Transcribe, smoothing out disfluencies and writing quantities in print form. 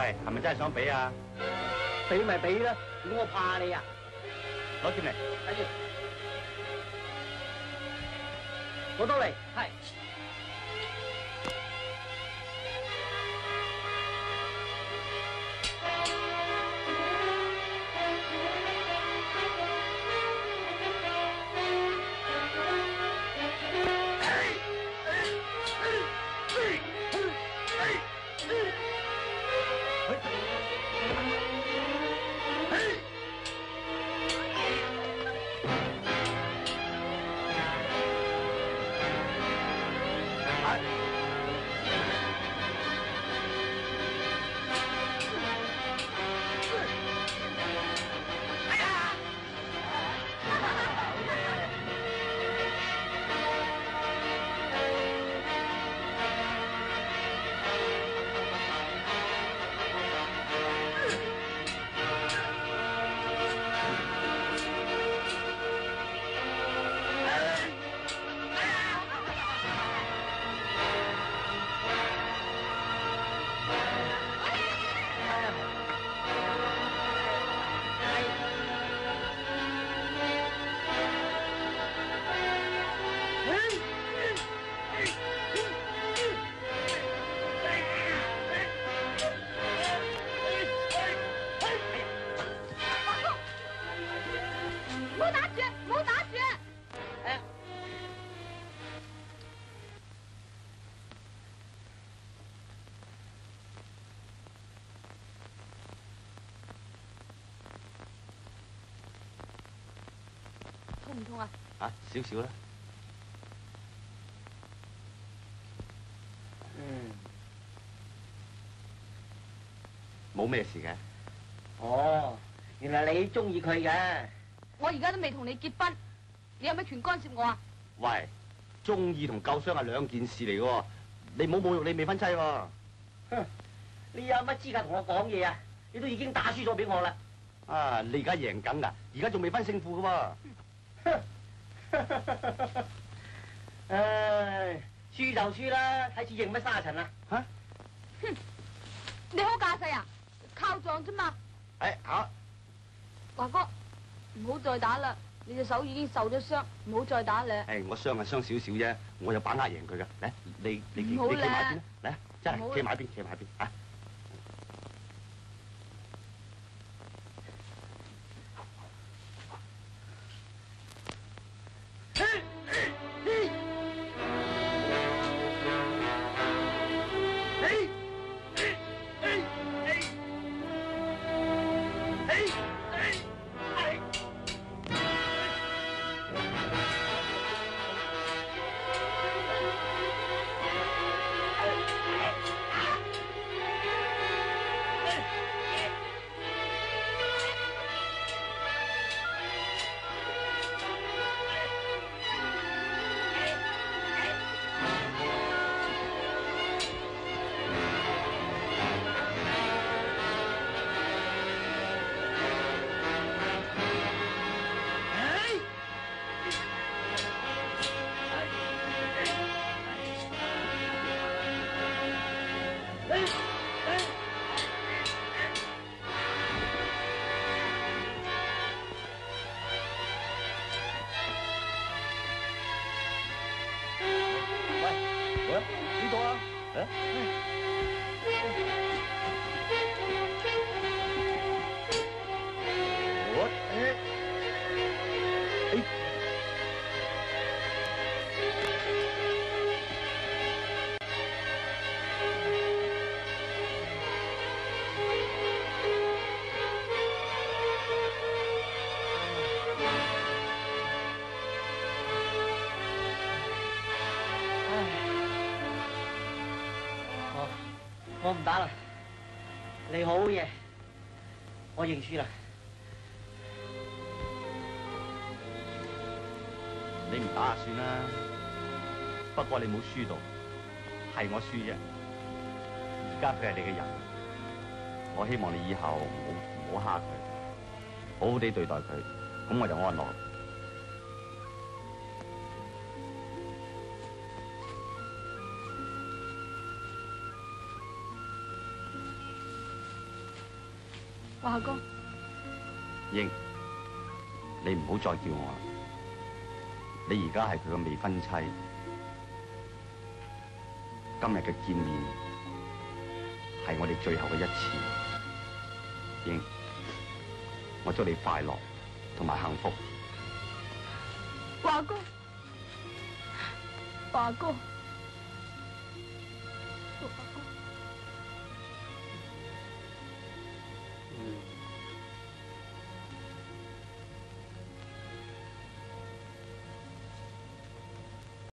喂，係咪真係想俾啊？俾咪俾啦，如果我怕你啊？攞錢嚟。睇住，攞到嚟，係。痛唔痛啊？啊，少少啦。冇咩事嘅。哦，原來你中意佢嘅。我而家都未同你結婚，你有咩權干涉我啊？喂，中意同救傷係兩件事嚟嘅，你唔好侮辱你未婚妻喎。哼，你有乜資格同我講嘢啊？你都已經打輸咗俾我啦。啊，你而家贏緊㗎，而家仲未分勝負嘅喎。唉，輸就輸啦，睇似認乜沙塵啊？嚇！哼，你好架勢啊？靠撞啫嘛。好。華哥，唔好再打啦，你隻手已經受咗傷，唔好再打啦。我傷係傷少少啫，我有把握贏佢㗎。嚟，你企埋邊啦？嚟，真係企埋邊，企埋邊啊！呢度啊！我唔打啦，你好嘢，我認輸啦。你唔打就算啦，不過你冇輸到，係我輸啫。而家佢係你嘅人，我希望你以後唔好蝦佢，好好地對待佢，咁我就安樂。華哥，英，你唔好再叫我啦。你而家係佢嘅未婚妻，今日嘅見面係我哋最後嘅一次。英，我祝你快樂同埋幸福。華哥，華哥。